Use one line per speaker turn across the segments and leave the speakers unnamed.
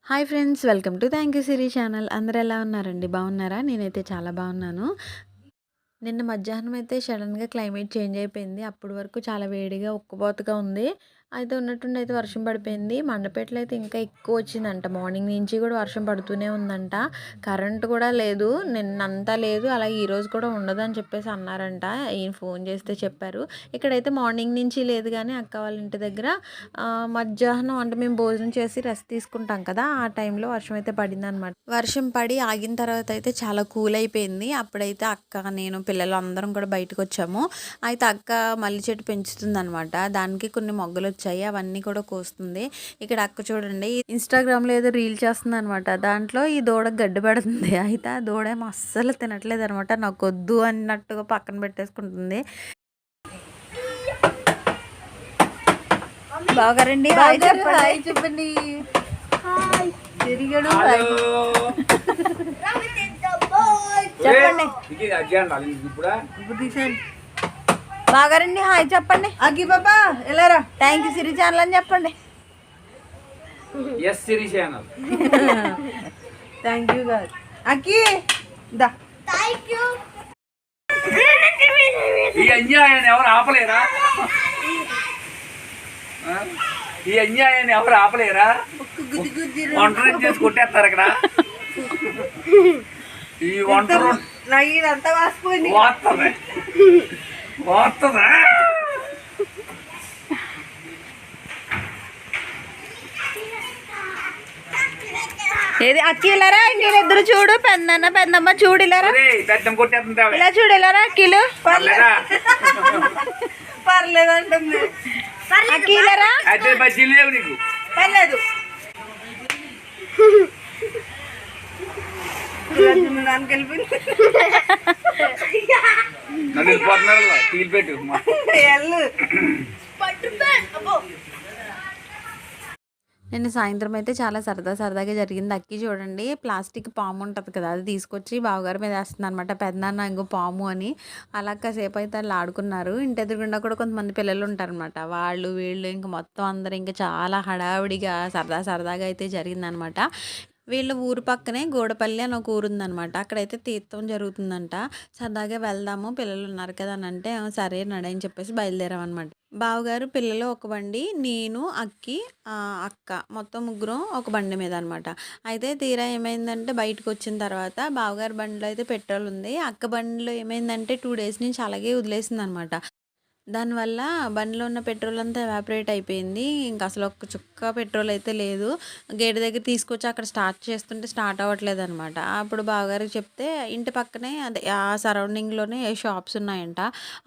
Hi friends, welcome to thank you Siri channel. అందరూ ఎలా ఉన్నారండి? బాగున్నారా? నేనైతే చాలా బాగున్నాను. నిన్న మధ్యాహ్నం అయితే సడన్‌గా క్లైమేట్ చేంజ్ అయిపోయింది. అప్పటి వరకు చాలా వేడిగా, ఉక్కబోతగా ఉంది. అయితే ఉన్నట్టుండి అయితే వర్షం పడిపోయింది. మండపేటలో అయితే ఇంకా ఎక్కువ వచ్చిందంట. మార్నింగ్ నుంచి కూడా వర్షం పడుతూనే ఉందంట. కరెంట్ కూడా లేదు. నిన్నంతా లేదు. అలాగే ఈరోజు కూడా ఉండదని చెప్పేసి అన్నారంట. ఈయన ఫోన్ చేస్తే చెప్పారు. ఇక్కడైతే మార్నింగ్ నుంచి లేదు గానీ అక్క వాళ్ళ ఇంటి దగ్గర మధ్యాహ్నం అంటే మేము భోజనం చేసి రెస్ట్ తీసుకుంటాం కదా! ఆ టైంలో వర్షం అయితే పడిందనమాట. వర్షం పడి ఆగిన తర్వాత అయితే చాలా కూల్ అయిపోయింది. అప్పుడైతే అక్క, నేను, పిల్లలు అందరం కూడా బయటకొచ్చాము. అయితే అక్క మల్లి చెట్టు పెంచుతుందనమాట. దానికి కొన్ని మొగ్గలొచ్చాయి. అవన్నీ కూడా కోస్తుంది. ఇక్కడ అక్క చూడండి ఇన్‌స్టాగ్రామ్‌లో ఏదో రీల్ చేస్తుందనమాట. దాంట్లో ఈ దూడకి గడ్డి పెడుతుంది. అయితే ఆ దూడేమో అస్సలు తినట్లేదనమాట. నాకొద్దు అన్నట్టుగా పక్కన పెట్టేసుకుంటుంది. బావగారండి హాయ్ చెప్పండి. తిరిగాడు చెప్పండి. బాగారండి హాయ్ చెప్పండి. అగ్గి బాబా ఎలారా థ్యాంక్ యూ సిరీ ఛానల్ అని చెప్పండి.
Yes Siri channel
thank you గారు అక్కి దా
థ్యాంక్ యూ.
ఈ అన్యాయాన్ని ఎవరు ఆపలేరా? ఈ అన్యాయాన్ని ఎవరు ఆపలేరా? ఒంటరి చేసి కొట్టేస్తారు ఇక్కడ. ఈ ఒంటరి
ఇదంతా వాసిపోయింది.
వస్తుందా
ఏది అక్కిలరా ఇంకెళ్ళిద్దరు చూడు. పెద్దమ్మ చూడు ఇలారా.
పెద్దం కొట్టేస్తుంటా
ఇలా చూడు ఇలారా అక్కిలు.
పర్లేదా?
పర్లేదు అంటుంది అక్కిలరా.
అయితే బజ్జీలు లేవు నీకు?
పర్లేదు.
నన్ను వెళ్ళిపోతున్నారు. తీలు పెట్టు.
నిన్న సాయంత్రం అయితే చాలా సరదాగా జరిగింది. అక్కి చూడండి ప్లాస్టిక్ పాము ఉంటుంది కదా, అది తీసుకొచ్చి బావగారి మీద వేస్తుంది అనమాట. పెద్దనాన్న ఇంకో పాము అని. అలా కాసేపు అయితే వాళ్ళు ఆడుకున్నారు. ఇంటి ఎదురుగుండా కూడా కొంతమంది పిల్లలు ఉంటారనమాట. వాళ్ళు వీళ్ళు ఇంకా మొత్తం అందరూ ఇంకా చాలా హడావిడిగా సరదాగా అయితే జరిగిందనమాట. వీళ్ళ ఊరు పక్కనే గూడపల్లి అని ఒక ఊరు ఉందనమాట. అక్కడైతే తీర్థం జరుగుతుందంట. సరదాగా వెళ్దాము పిల్లలు ఉన్నారు కదా అని అంటే సరే నడని చెప్పేసి బయలుదేరామన్నమాట. బావగారు, పిల్లలు ఒక బండి, నేను, అక్కి, అక్క మొత్తం ముగ్గురం ఒక బండి మీద అనమాట. అయితే తీరా ఏమైందంటే బయటకు వచ్చిన తర్వాత బావగారి బండిలో అయితే పెట్రోల్ ఉంది. అక్క బండిలో ఏమైందంటే 2 డేస్ నుంచి అలాగే వదిలేసింది అనమాట. దానివల్ల బండిలో ఉన్న పెట్రోల్ అంతా ఎవాపరేట్ అయిపోయింది. ఇంక అసలు ఒక్క చుక్క పెట్రోల్ అయితే లేదు. గేట్ దగ్గర తీసుకొచ్చి అక్కడ స్టార్ట్ చేస్తుంటే స్టార్ట్ అవ్వట్లేదు అనమాట. అప్పుడు బావగారికి చెప్తే ఇంటి పక్కనే అదే ఆ సరౌండింగ్లోనే షాప్స్ ఉన్నాయంట.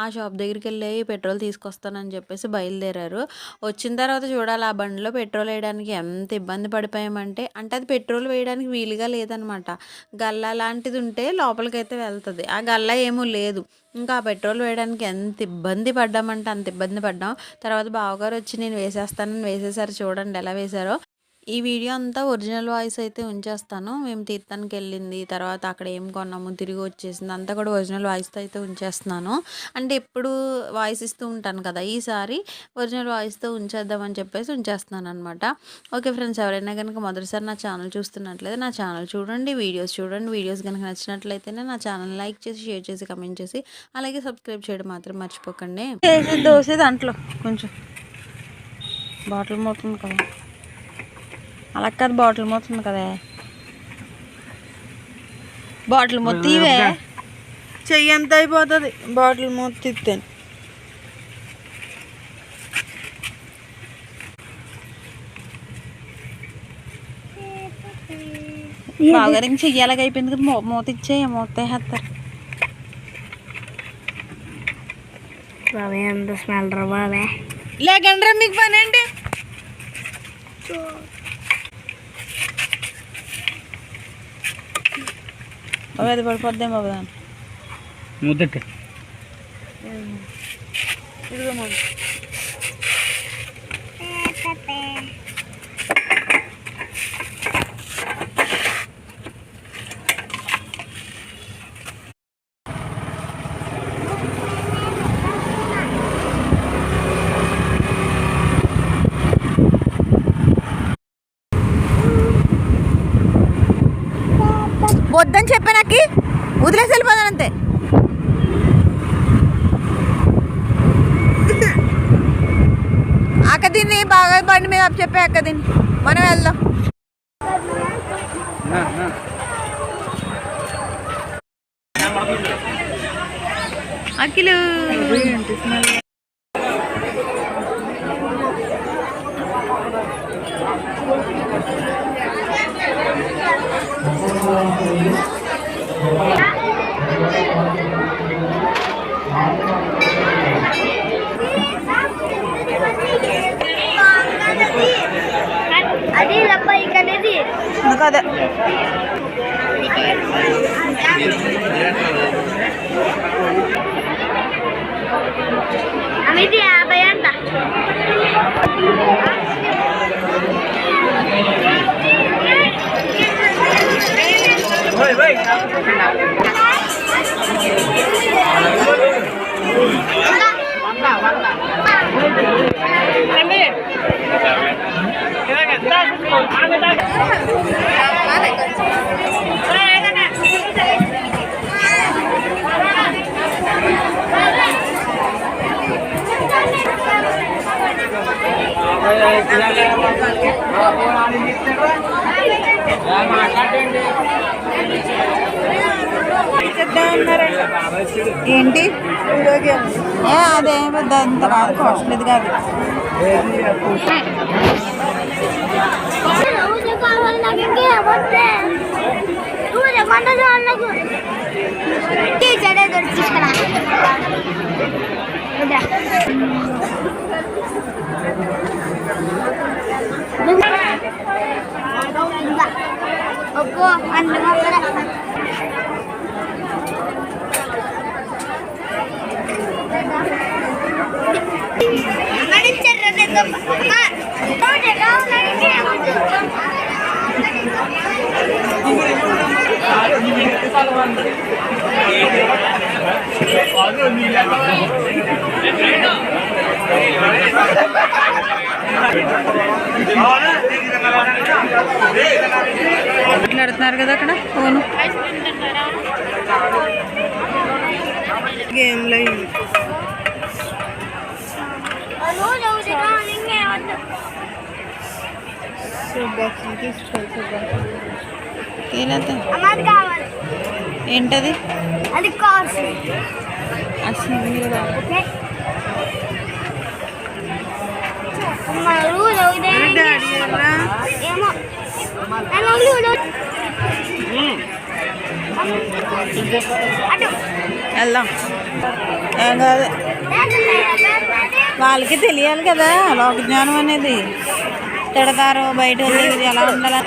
ఆ షాప్ దగ్గరికి వెళ్ళి పెట్రోల్ తీసుకొస్తానని చెప్పేసి బయలుదేరారు. వచ్చిన తర్వాత చూడాలి ఆ బండిలో పెట్రోల్ వేయడానికి ఎంత ఇబ్బంది పడిపోయామంటే, అంటే అది పెట్రోల్ వేయడానికి వీలుగా లేదనమాట. గల్లా లాంటిది ఉంటే లోపలికైతే వెళ్తుంది. ఆ గల్లా ఏమో లేదు. ఇంకా ఆ పెట్రోల్ వేయడానికి ఎంత ఇబ్బంది పడ్డామంటే అంత ఇబ్బంది పడ్డాం. తర్వాత బావగారు వచ్చి నేను వేసేస్తానని వేసేసారు. చూడండి ఎలా వేశారో. ఈ వీడియో అంతా ఒరిజినల్ వాయిస్ అయితే ఉంచేస్తాను. మేము తీర్థానికి వెళ్ళింది, తర్వాత అక్కడ ఏం కొన్నాము, తిరిగి వచ్చేసింది అంతా కూడా ఒరిజినల్ వాయిస్తో అయితే ఉంచేస్తున్నాను. అంటే ఎప్పుడు వాయిస్ ఇస్తూ ఉంటాను కదా, ఈసారి ఒరిజినల్ వాయిస్తో ఉంచేద్దామని చెప్పేసి ఉంచేస్తున్నాను అనమాట. ఓకే ఫ్రెండ్స్, ఎవరైనా కనుక మొదటిసారి నా ఛానల్ చూస్తున్నట్లయితే నా ఛానల్ చూడండి, వీడియోస్ కనుక నచ్చినట్లయితేనే నా ఛానల్ లైక్ చేసి, షేర్ చేసి, కమెంట్ చేసి, అలాగే సబ్స్క్రైబ్ చేయడం మాత్రం మర్చిపోకండి. దోశ దాంట్లో కొంచెం బాటిల్ మోతుంది కదా, అలా కాదు బాటిల్ మోతుంది కదా, బాటిల్ మొత్తం ఇవే చెయ్యి ఎంత అయిపోతుంది బాటిల్ మొత్తం ఇస్తాను. బాగా చెయ్యాలగా అయిపోయింది కదా, మూత ఇచ్చేయ మూత వేస్తారు.
బాబాయ్ ఎంత స్మెల్ రా బాబాయ్.
లేకండ్రా మీకు పని అండి. బాబాయ్ అది పడిపోద్దాం బాబా
ముద్దట
ఇదిగో వద్దని చెప్పా నాకు వదిలేసి వెళ్ళిపోతాను అంతే. అక్క దీన్ని బాగా బండి మీద చెప్పే అక్క దీన్ని మనం వెళ్దాం. అఖిలు
అది లబ్బాయి అనేది
కదా
అనేది 50 అంట.
ఏంటి అదే పెద్ద అంత కాదు, కాస్ట్లీది కాదు.
ఒక్కో అన్ని
మాట్లాడుతున్నారు కదా అక్కడ ఫోను గేమ్లో ఏంటది
అది కాస్ట్ ఏమో
వెళ్దాం. ఏం కాదు, వాళ్ళకి తెలియాలి కదా లోక జ్ఞానం అనేది. తిడతారు బయట ఇది ఎలా ఉండాలి.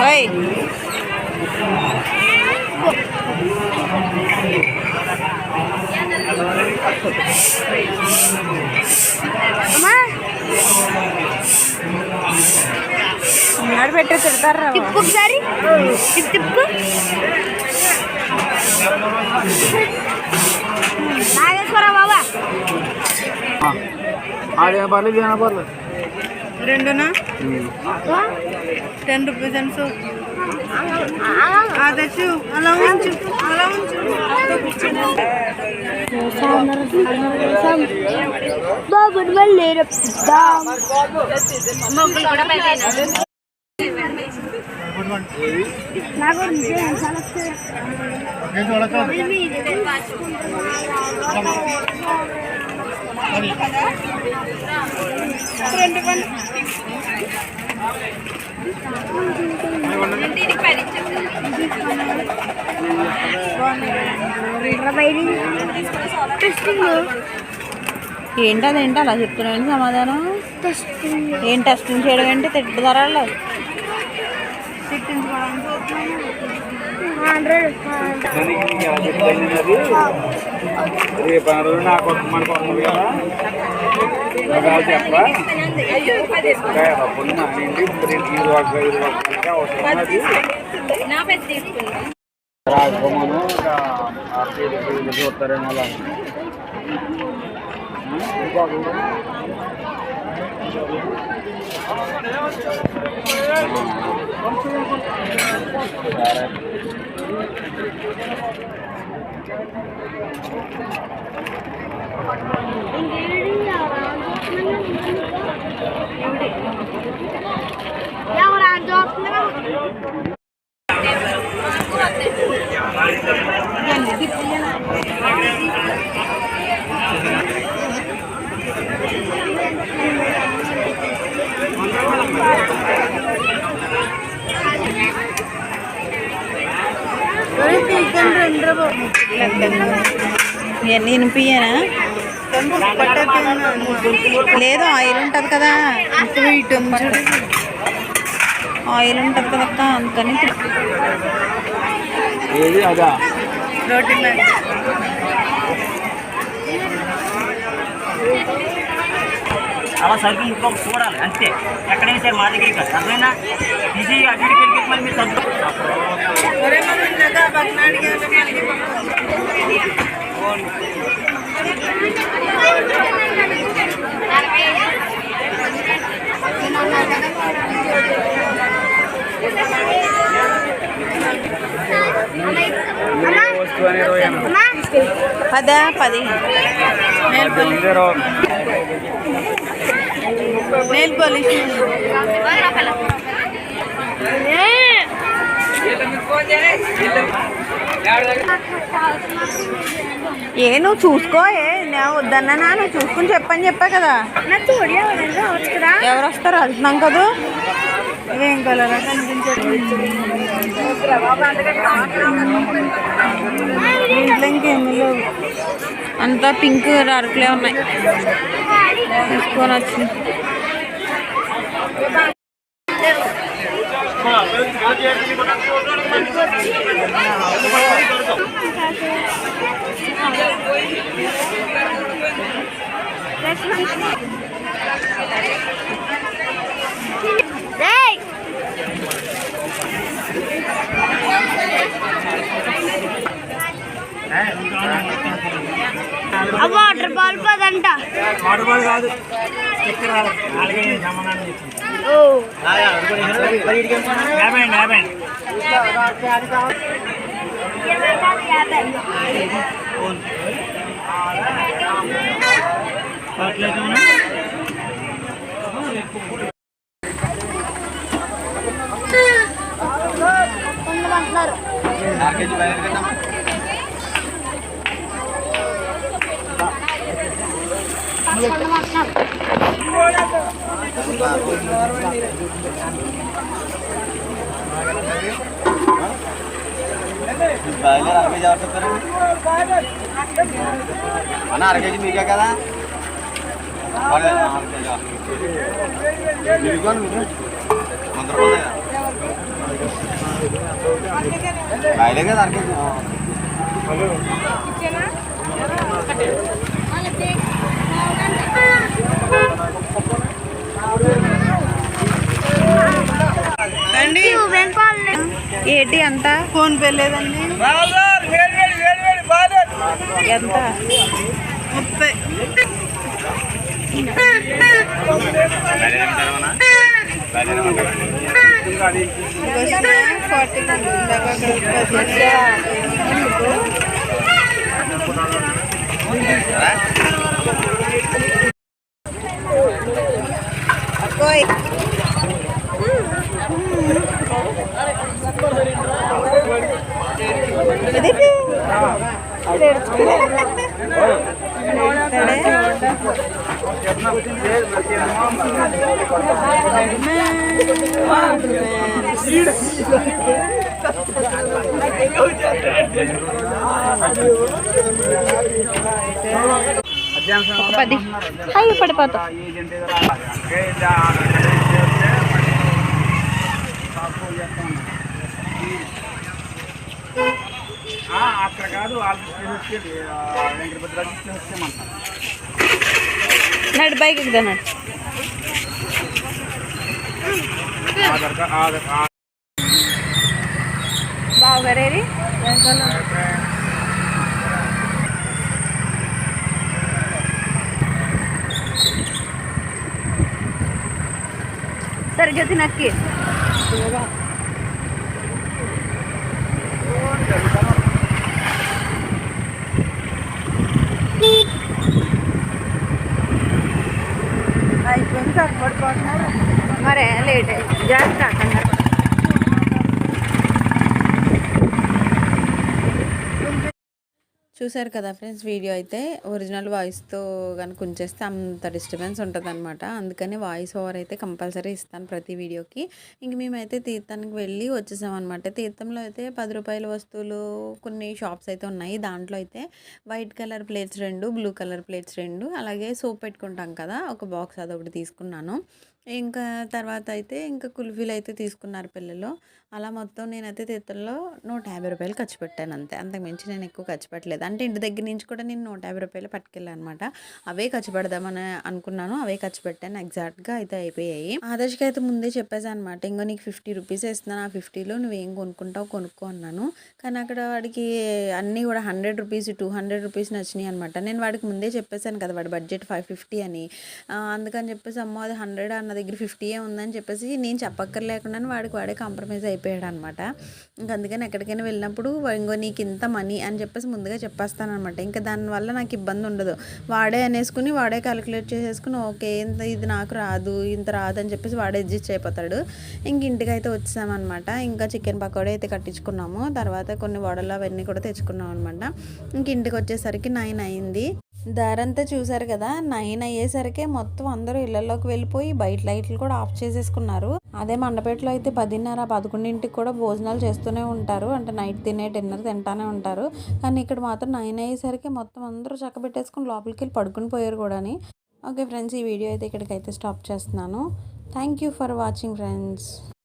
ఓయ్ పెట్టే తిడతారు.
తిప్పు ఒకసారి తిప్పు నాగేశ్వర బాబా
ఆడే పర్లేదు ఏమైనా పర్లేదు.
రెండునా 10 రూపీస్ అని సో తెచ్చు అలా ఉంచు అలా ఉంచు.
బాబుని మళ్ళీ రప్పిద్దాం. నాకు
ఏంటదేంటి అలా చెప్తున్నాను సమాధానం. ఏం టెస్టింగ్ చేయడం ఏంటి తిట్టుతారా
$100
రేపు ఆ రోజు నాకు మనకు వస్తుంది కదా చెప్పా పొద్దున రాకపోమను చూస్తారేమో అలా
ఇవన్నీ వినిపించానా లేదు ఆయిల్ ఉంటుంది కదా ఆయిల్ ఉంటుంది కదక్క అందుకని
ఏది అదా
రోటీ
అలా సరుకులు ఇంకో చూడాలి అంతే ఎక్కడైనా సరే మా దగ్గరికి కాదు అర్థమైనా ఇది అక్కడికి వెళ్ళి మళ్ళీ మీరు సరుకు
వస్తువు అని
10 నెయిల్ పాలిష్ ఏ నువ్వు చూసుకో నేను వద్దన్నా నువ్వు చూసుకుని చెప్పని చెప్పా కదా ఎవరు వస్తారు వెళ్తున్నాం కదా ఏం కలరా ఇంట్లో ఇంకేమీ లేవు అంతా పింక్ అరకులే ఉన్నాయి తీసుకొని వచ్చింది
వాటర్ బాల్ పదంట
వాటర్ బాల్ కాదు చక్కెర అలాగే సమానాన్ని యాభై
అన్న 1 కేజీ మీకే కదా కాయలే కదా 1 కేజీ
ఏంటి అంత ఫోన్ పే లేదండి ఎంత 10 అయ్యి పడిపోతా
అక్కడ కాదు వాళ్ళు వచ్చేది వెంకటభద్రాజు వచ్చేయమంటారు.
నడు బైక్ ఎక్కుదాను. బావగారేరి సరిగ్గా తినక్కి అయిపోయింది సరిపడిపోతున్నారు మరే లేట్ అయింది జాగ్రత్త కంగారు. చూసారు కదా ఫ్రెండ్స్, వీడియో అయితే ఒరిజినల్ వాయిస్తో కనుక ఉంచేస్తే అంత డిస్టర్బెన్స్ ఉంటుంది అనమాట. అందుకని వాయిస్ ఓవర్ అయితే కంపల్సరీ ఇస్తాను ప్రతి వీడియోకి. ఇంక మేమైతే తీర్థానికి వెళ్ళి వచ్చేసామన్నమాట. తీర్థంలో అయితే 10 రూపాయల వస్తువులు కొన్ని షాప్స్ అయితే ఉన్నాయి. దాంట్లో అయితే white colour plates 2, blue colour plates 2, అలాగే సోప్ పెట్టుకుంటాం కదా ఒక బాక్స్, అదొకటి తీసుకున్నాను. ఇంకా తర్వాత అయితే ఇంకా కుల్ఫీలు అయితే తీసుకున్నారు పిల్లలు. అలా మొత్తం నేనైతే తీర్థంలో 150 రూపాయలు ఖర్చు పెట్టాను అంతే. అంతకుమించి నేను ఎక్కువ ఖర్చు పెట్టలేదు. అంటే ఇంటి దగ్గర నుంచి కూడా నేను 150 రూపాయలు పట్టుకెళ్ళాను అనమాట. అవే ఖర్చు పెడదామని అనుకున్నాను, అవే ఖర్చు పెట్టాను. ఎగ్జాక్ట్గా అయితే అయిపోయాయి. ఆదర్శకి అయితే ముందే చెప్పేసాను అనమాట, ఇంకో నీకు 50 రూపీస్ ఇస్తున్నాను, ఆ 50లో నువ్వేం కొనుక్కుంటావు కొనుక్కో అన్నాను. కానీ అక్కడ వాడికి అన్నీ కూడా 100 రూపీస్ 200 రూపీస్ నచ్చినాయి అనమాట. నేను వాడికి ముందే చెప్పేశాను కదా వాడి బడ్జెట్ 550 అని. అందుకని చెప్పేసి అమ్మో అది 100 అన్న దగ్గర 50 ఉందని చెప్పేసి నేను చెప్పక్కర్లేకుండానే వాడే కాంప్రమైజ్ అయిపోయాడు అనమాట. ఇంక అందుకని ఎక్కడికైనా వెళ్ళినప్పుడు ఇంకో నీకు ఇంత మనీ అని చెప్పేసి ముందుగా చెప్పేస్తాను అనమాట. ఇంకా దానివల్ల నాకు ఇబ్బంది ఉండదు. వాడే అనేసుకుని వాడే క్యాలిక్యులేట్ చేసేసుకుని ఓకే ఇంత ఇది నాకు రాదు ఇంత రాదు అని చెప్పేసి వాడే అడ్జస్ట్ అయిపోతాడు. ఇంక ఇంటికి అయితే వచ్చామన్నమాట. ఇంకా చికెన్ పకోడీ అయితే కట్టించుకున్నాము. తర్వాత కొన్ని వడలు అవన్నీ కూడా తెచ్చుకున్నాం అనమాట. ఇంక ఇంటికి వచ్చేసరికి 9 అయింది. దారంతా చూసారు కదా, 9 అయ్యేసరికి మొత్తం అందరూ ఇళ్లలోకి వెళ్ళిపోయి బయట లైట్లు కూడా ఆఫ్ చేసేసుకున్నారు. అదే మండపేటలో అయితే 10:30, 11ంటికి కూడా భోజనాలు చేస్తూనే ఉంటారు. అంటే నైట్ తినే డిన్నర్ తింటానే ఉంటారు. కానీ ఇక్కడ మాత్రం 9 అయ్యేసరికి మొత్తం అందరూ చక్కబెట్టేసుకుని లోపలికి వెళ్ళి పడుకుని పోయారు కూడాని. ఓకే ఫ్రెండ్స్, ఈ వీడియో అయితే ఇక్కడికైతే స్టాప్ చేస్తున్నాను. Thank you for watching friends.